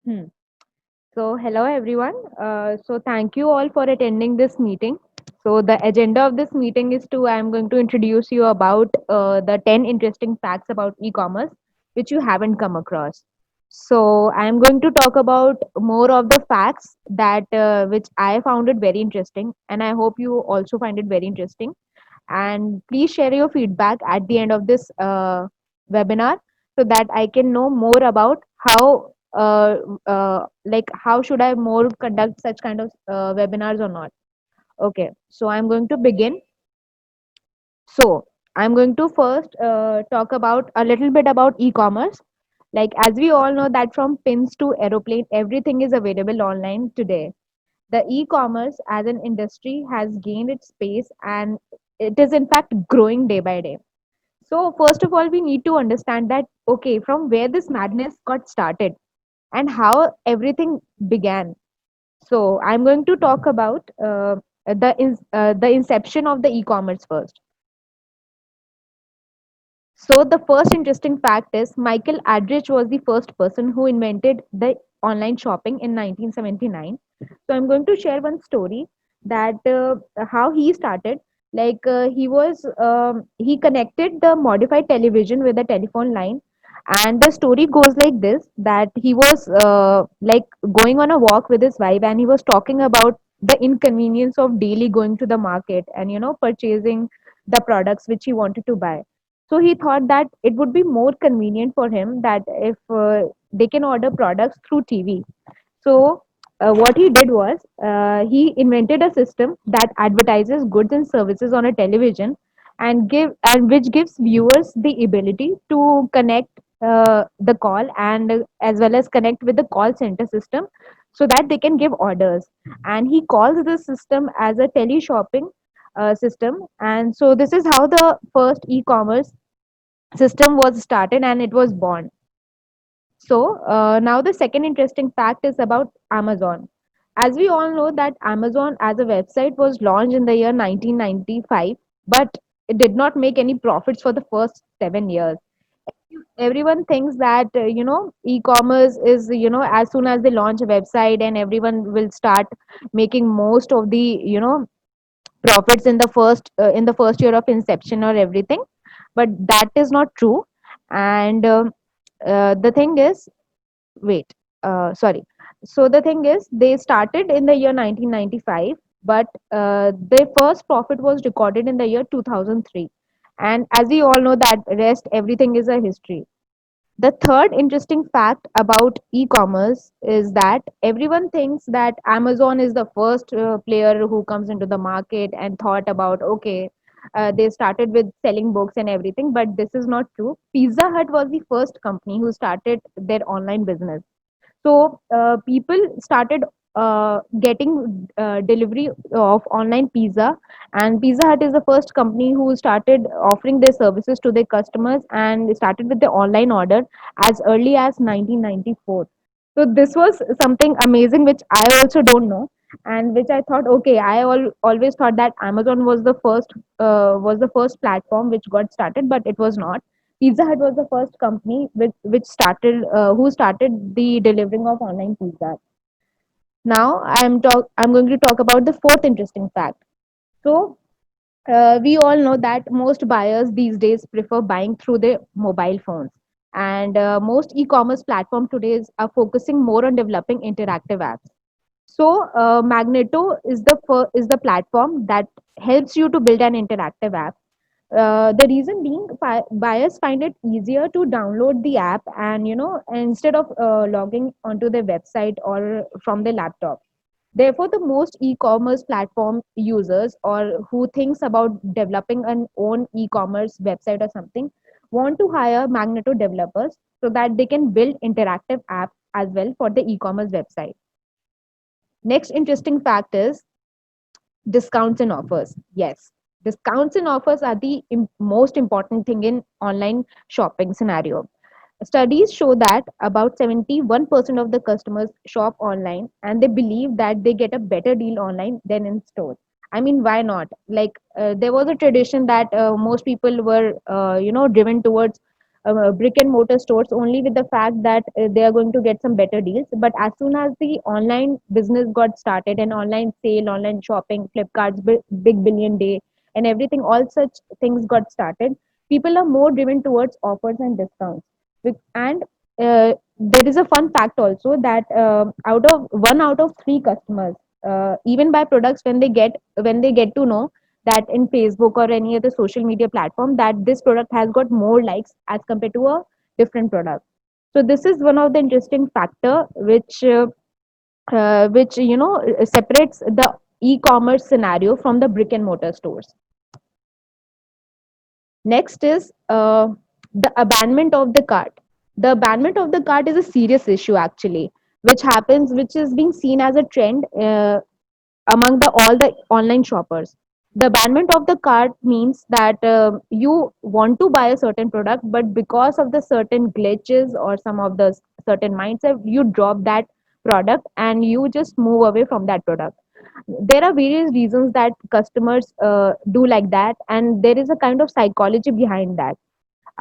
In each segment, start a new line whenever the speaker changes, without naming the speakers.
Hmm. So, hello everyone. Thank you all for attending this meeting. So, the agenda of this meeting is I'm going to introduce you about the 10 interesting facts about e-commerce which you haven't come across. So, I am going to talk about more of the facts that which I found it very interesting, and I hope you also find it very interesting. And please share your feedback at the end of this webinar so that I can know more about how should I more conduct such kind of webinars or not. Okay, so I'm going to begin. So I'm going to first talk about a little bit about e-commerce. Like as we all know that from pins to aeroplane, everything is available online today. The e-commerce as an industry has gained its space and it is in fact growing day by day. So first of all, we need to understand that okay, from where this madness got started and how everything began. So I'm going to talk about the inception of the e-commerce first. So the first interesting fact is Michael Aldrich was the first person who invented the online shopping in 1979. So I'm going to share one story that how he started. He connected the modified television with a telephone line, and the story goes like this: that he was going on a walk with his wife, and he was talking about the inconvenience of daily going to the market and purchasing the products which he wanted to buy. So he thought that it would be more convenient for him that if they can order products through TV. So what he did was he invented a system that advertises goods and services on a television and which gives viewers the ability to connect the call and as well as connect with the call center system so that they can give orders. And he calls this system as a tele shopping system. And so this is how the first e-commerce system was started and it was born. So now the second interesting fact is about Amazon. As we all know that Amazon as a website was launched in the year 1995, but it did not make any profits for the first 7 years. Everyone thinks that e-commerce is as soon as they launch a website and everyone will start making most of the profits in the first year of inception or everything, but that is not true. And the thing is wait sorry so the thing is they started in the year 1995, but their first profit was recorded in the year 2003. And as we all know that rest everything is a history. The third interesting fact about e-commerce is that everyone thinks that Amazon is the first player who comes into the market and thought about, okay, they started with selling books and everything, but this is not true. Pizza Hut was the first company who started their online business. So people started getting delivery of online pizza, and Pizza Hut is the first company who started offering their services to their customers and started with the online order as early as 1994. So this was something amazing which I also don't know, and which I thought, okay, always thought that Amazon was the first platform which got started, but it was not. Pizza Hut was the first company which started who started the delivering of online pizza. Now I'm going to talk about the fourth interesting fact. So we all know that most buyers these days prefer buying through their mobile phones, and most e-commerce platforms today are focusing more on developing interactive apps. So Magneto is the platform that helps you to build an interactive app. The reason being, buyers find it easier to download the app and instead of logging onto their website or from their laptop. Therefore, the most e-commerce platform users or who thinks about developing an own e-commerce website or something want to hire Magneto developers so that they can build interactive apps as well for the e-commerce website. Next interesting fact is discounts and offers. Yes, discounts and offers are the most important thing in online shopping scenario. Studies show that about 71% of the customers shop online and they believe that they get a better deal online than in stores. I mean, why not? Like there was a tradition that most people were driven towards brick and mortar stores only with the fact that they are going to get some better deals. But as soon as the online business got started, and online sale, online shopping, Flipkart's big billion day, and everything, all such things got started, people are more driven towards offers and discounts. And there is a fun fact also that out of 1 out of 3 customers, even by products, when they get to know that in Facebook or any other social media platform that this product has got more likes as compared to a different product. So this is one of the interesting factor which separates the e-commerce scenario from the brick and mortar stores. Next is the abandonment of the cart. The abandonment of the cart is a serious issue actually, which is being seen as a trend among all the online shoppers. The abandonment of the cart means that you want to buy a certain product, but because of the certain glitches or some of the certain mindset, you drop that product and you just move away from that product. There are various reasons that customers do like that, and there is a kind of psychology behind that.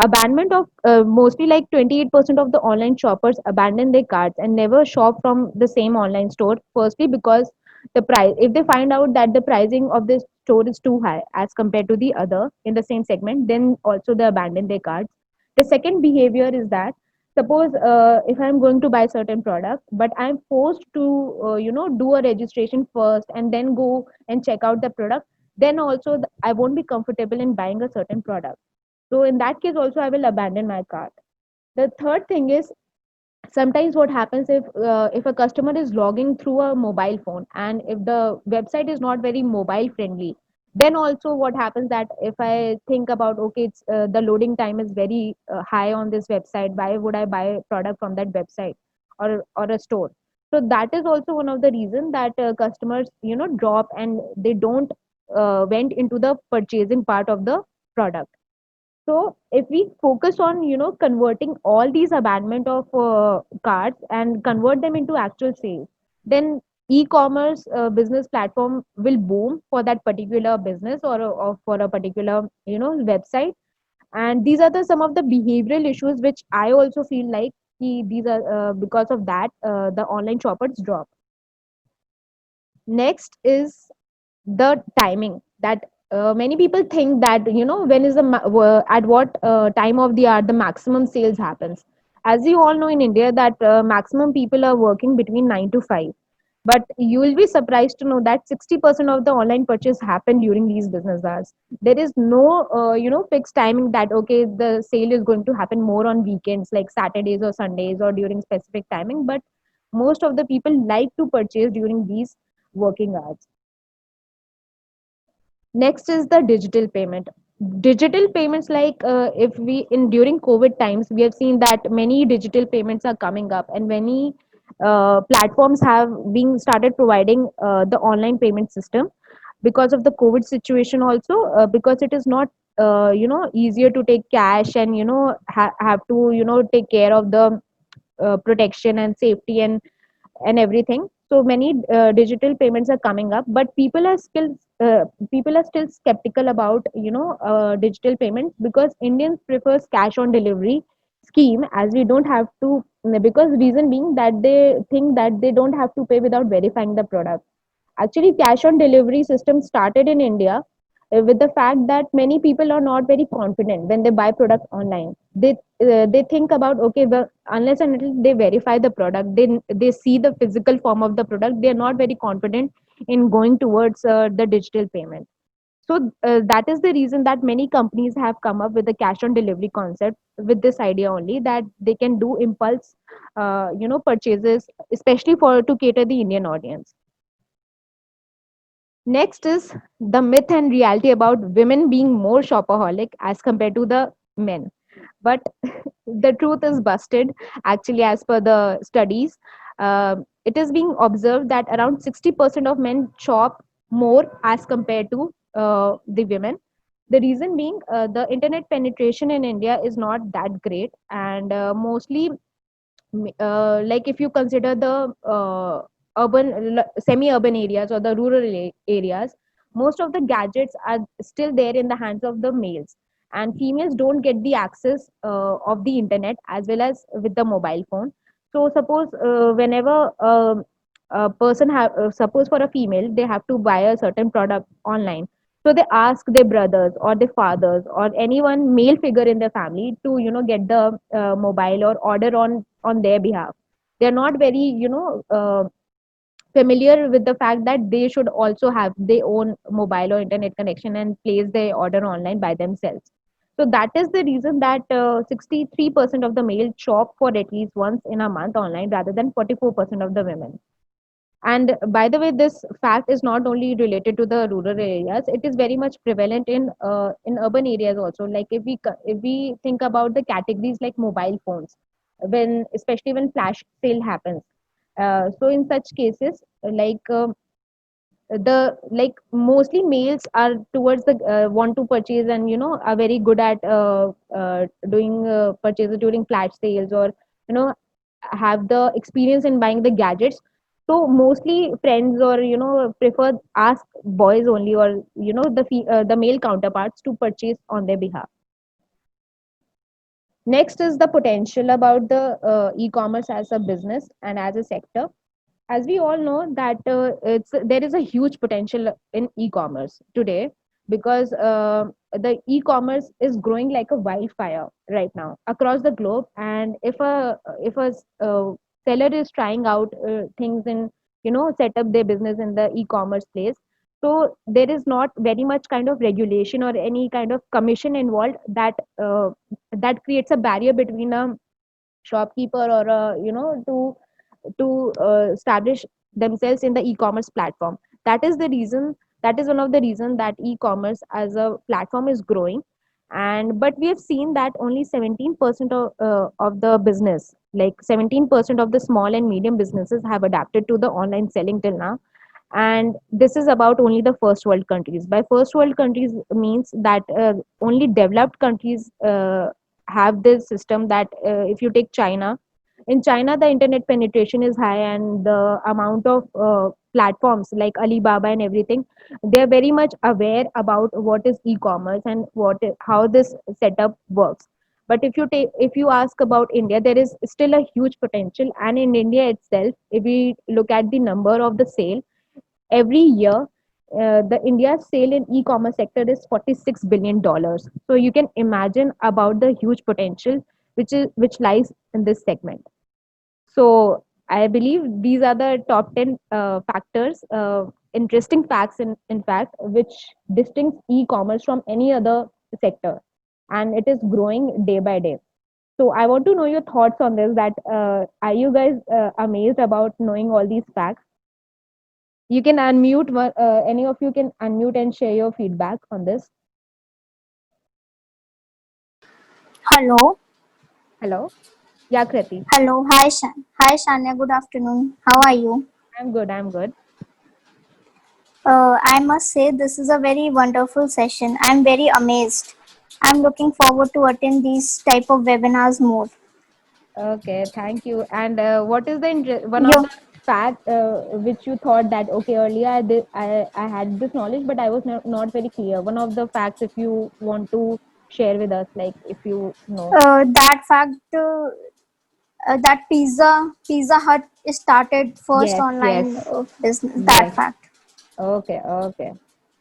Abandonment of mostly like 28% of the online shoppers abandon their carts and never shop from the same online store. Firstly, because the price, if they find out that the pricing of this store is too high as compared to the other in the same segment, then also they abandon their carts. The second behavior is that, suppose if I'm going to buy certain product, but I'm forced to do a registration first and then go and check out the product, then also I won't be comfortable in buying a certain product. So in that case also I will abandon my cart. The third thing is, sometimes what happens, if a customer is logging through a mobile phone and if the website is not very mobile friendly, then also what happens that if I think about, okay, the loading time is very high on this website, why would I buy a product from that website or a store? So that is also one of the reason that customers drop and they don't went into the purchasing part of the product. So if we focus on converting all these abandonment of cards and convert them into actual sales, then e-commerce business platform will boom for that particular business, or for a particular website. And these are some of the behavioral issues which I also feel like these are because of that the online shoppers drop. Next is the timing, that many people think that when is at what time of the hour the maximum sales happens. As you all know, in India, that maximum people are working between 9 to 5, but you will be surprised to know that 60% of the online purchase happen during these business hours. There is no fixed timing that okay, the sale is going to happen more on weekends like Saturdays or Sundays or during specific timing, but most of the people like to purchase during these working hours. Next is the digital payment. Digital payments, like if we in during COVID times, we have seen that many digital payments are coming up, and many platforms have been started providing the online payment system because of the COVID situation. Also, because it is not easier to take cash and have to take care of the protection and safety and everything. So many digital payments are coming up, but people are still skeptical about digital payments, because Indians prefers cash on delivery scheme, as we don't have to, because reason being that they think that they don't have to pay without verifying the product. Actually, cash on delivery system started in India with the fact that many people are not very confident when they buy product online. They think about, okay, the unless and until they verify the product, they see the physical form of the product, they are not very confident in going towards the digital payment. So that is the reason that many companies have come up with the cash on delivery concept, with this idea only that they can do impulse purchases, especially for to cater the Indian audience. Next is the myth and reality about women being more shopaholic as compared to the men. But the truth is busted. Actually, as per the studies, it is being observed that around 60% of men shop more as compared to the women. The reason being, the internet penetration in India is not that great, and mostly like if you consider the semi-urban areas or the rural areas, most of the gadgets are still there in the hands of the males, and females don't get the access of the internet as well as with the mobile phone. So suppose whenever a person have suppose for a female they have to buy a certain product online, so they ask their brothers or their fathers or anyone male figure in their family to get the mobile or order on their behalf. They're not very familiar with the fact that they should also have their own mobile or internet connection and place their order online by themselves. So that is the reason that 63% of the male shop for at least once in a month online rather than 44% of the women. And by the way, this fact is not only related to the rural areas; it is very much prevalent in urban areas also. Like if we think about the categories like mobile phones, when especially when flash sale happens, so in such cases, the like mostly males are towards the want to purchase and are very good at doing purchases during flash sales, or have the experience in buying the gadgets. So mostly friends or prefer ask boys only, or the male counterparts to purchase on their behalf. Next is the potential about the e-commerce as a business and as a sector. As we all know that there is a huge potential in e-commerce today, because the e-commerce is growing like a wildfire right now across the globe. And if a seller is trying out things in set up their business in the e-commerce place, so there is not very much kind of regulation or any kind of commission involved that creates a barrier between a shopkeeper or a to establish themselves in the e-commerce platform. That is the reason, that is one of the reason that e-commerce as a platform is growing. And but we have seen that only 17% of the business, like 17% of the small and medium businesses have adapted to the online selling till now. And this is about only the first world countries. By first world countries means that only developed countries have this system. That if you take China, in China the internet penetration is high, and the amount of platforms like Alibaba and everything, they are very much aware about what is e-commerce and how this setup works. But if you ask about India, there is still a huge potential. And in India itself, if we look at the number of the sale every year, the India's sale in e-commerce sector is $46 billion. So you can imagine about the huge potential which lies in this segment. So I believe these are the top 10 factors, interesting facts in fact, which distinct e-commerce from any other sector, and it is growing day by day. So I want to know your thoughts on this. That are you guys amazed about knowing all these facts? You can unmute. Any of you can unmute and share your feedback on this.
Hello.
Hello. Yeah, Kriti.
Hello. Hi, Hi, Shania. Good afternoon. How are you?
I'm good. I'm good.
I must say this is a very wonderful session. I'm very amazed. I'm looking forward to attend these type of webinars more.
Okay, thank you. And what is the one of
Yo,
the fact which you thought that okay earlier I had this knowledge, but I was not very clear. One of the facts, if you want to share with us, like if you know.
that fact that Pizza Hut started first
Yes, yes,
online business. That
yes.
fact.
Okay, okay.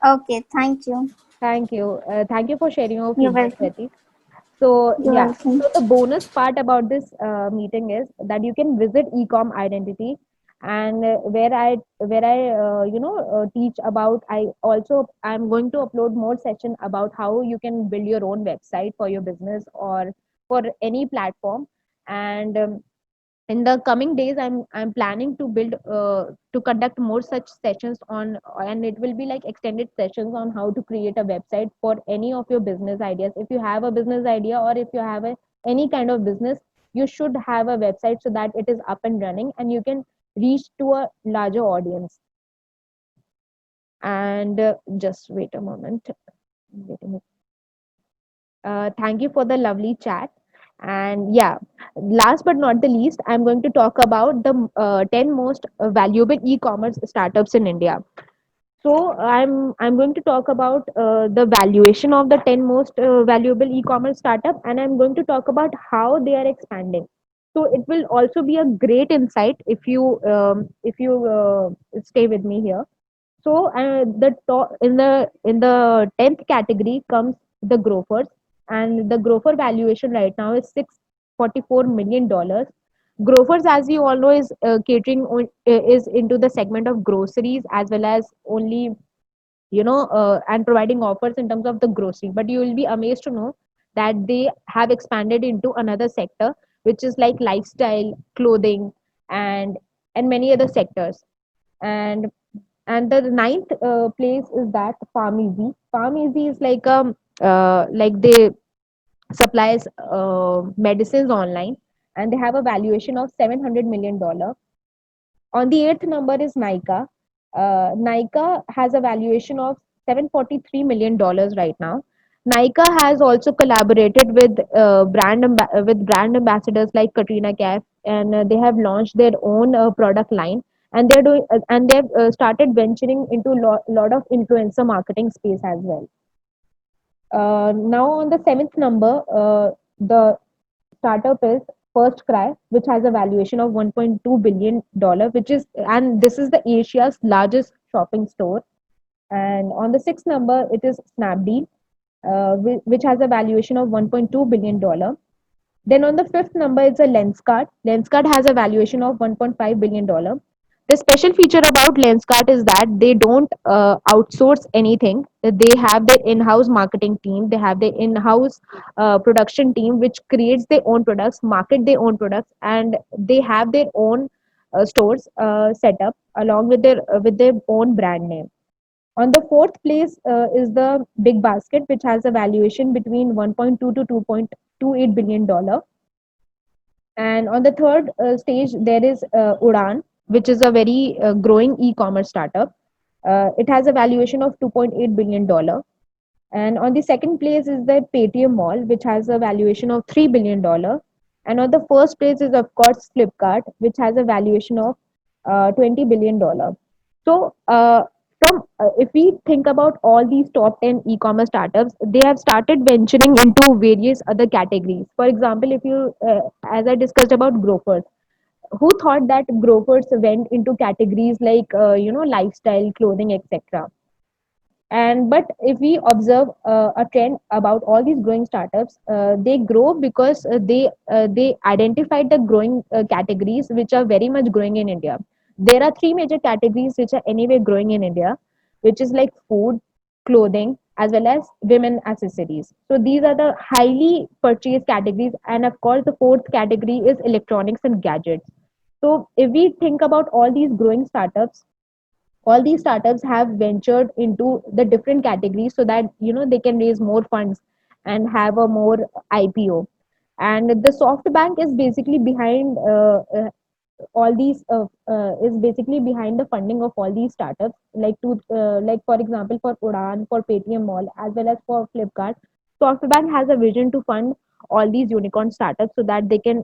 Okay. Thank you.
Thank you. Thank you for sharing your
You're
feedback,
welcome.
Kriti. So
You're
yeah,
welcome.
so the bonus part about this meeting is that you can visit Ecom Identity, and where I teach about. I'm going to upload more session about how you can build your own website for your business or for any platform. And in the coming days, I'm planning to build to conduct more such sessions on, and it will be like extended sessions on how to create a website for any of your business ideas. If you have a business idea, or if you have any kind of business, you should have a website so that it is up and running and you can reach to a larger audience. And just wait a moment. Wait a minute. Thank you for the lovely chat. And yeah, last but not the least, I'm going to talk about the 10 most valuable e-commerce startups in India. So I'm going to talk about the valuation of the 10 most valuable e-commerce startup, and I'm going to talk about how they are expanding. So it will also be a great insight if you stay with me here. So the top, in the 10th category comes the Grofers, and the Grofer valuation right now is $644 million. Grofers, as we all know, is is into the segment of groceries as well as only and providing offers in terms of the grocery. But you will be amazed to know that they have expanded into another sector, which is like lifestyle, clothing, and many other sectors. And the ninth place is that Farm Easy. Farm Easy is like they supplies medicines online, and they have a valuation of $700 million. On the eighth number is Nika. Nika has a valuation of $743 million right now. Nika has also collaborated with with brand ambassadors like Katrina Kaif, and they have launched their own product line, and they've started venturing into lot of influencer marketing space as well. Now on the seventh number, the startup is First Cry, which has a valuation of $1.2 billion, which is and this is the Asia's largest shopping store. And on the sixth number, it is Snapdeal, which has a valuation of $1.2 billion. Then on the fifth number is a Lenskart. Lenskart has a valuation of $1.5 billion. The special feature about Lenskart is that they don't outsource anything. They have their in-house marketing team. They have their in-house production team, which creates their own products, market their own products, and they have their own stores set up along with their own brand name. On the fourth place is the Big Basket, which has a valuation between 1.2 to $2.28 billion. And on the third stage, there is Udan, which is a very growing e-commerce startup. It has a valuation of $2.8 billion. And on the second place is the Paytm Mall, which has a valuation of $3 billion. And on the first place is, of course, Flipkart, which has a valuation of $20 billion. So, if we think about all these top 10 e-commerce startups, they have started venturing into various other categories. For example, if you, as I discussed about Grofers, who thought that Grofers went into categories like, lifestyle, clothing, etc. And but if we observe a trend about all these growing startups, they grow because they identified the growing categories which are very much growing in India. There are three major categories which are anyway growing in India, which is like food, clothing, as well as women accessories. So these are the highly purchased categories, and of course the fourth category is electronics and gadgets. So if we think about all these growing startups, all these startups have ventured into the different categories so that they can raise more funds and have a more IPO. And the SoftBank is basically behind all these is basically behind the funding of all these startups, like for example for Udan, for Paytm Mall, as well as for Flipkart. SoftBank has a vision to fund all these unicorn startups so that they can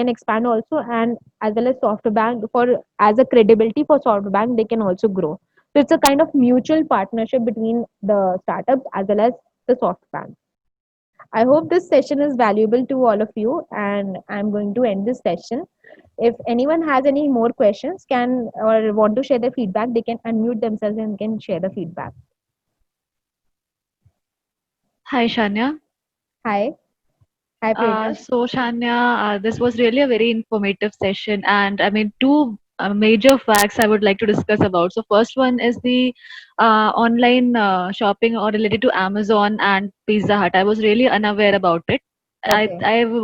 expand also, and as well as SoftBank, for as a credibility for SoftBank, they can also grow. So it's a kind of mutual partnership between the startups as well as the SoftBank. I hope this session is valuable to all of you, and I'm going to end this session. If anyone has any more questions, can or want to share their feedback, they can unmute themselves and can share the feedback.
Hi, Shania.
Hi, hi, Prerna.
Shania, this was really a very informative session, and I mean, two major facts I would like to discuss about. So, first one is the online shopping or related to Amazon and Pizza Hut. I was really unaware about it.
Okay.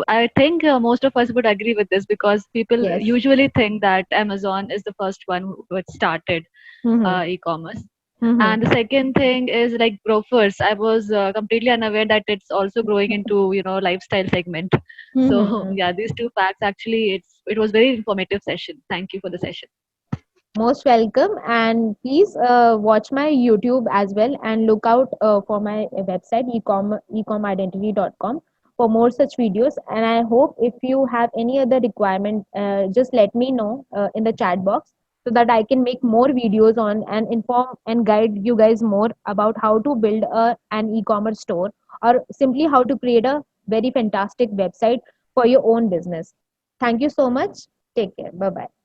I think most of us would agree with this because people
Yes.
usually think that Amazon is the first one who started
Mm-hmm.
e-commerce.
Mm-hmm.
And the second thing is like Grofers. I was completely unaware that it's also growing into lifestyle segment. So
Mm-hmm.
yeah, these two facts actually it was very informative session. Thank you for the session.
Most welcome, and please watch my YouTube as well, and look out for my website ecomidentity.com for more such videos. And I hope if you have any other requirement, just let me know in the chat box. so that I can make more videos on and inform and guide you guys more about how to build an e-commerce store, or simply how to create a very fantastic website for your own business. Thank you so much. Take care. Bye bye.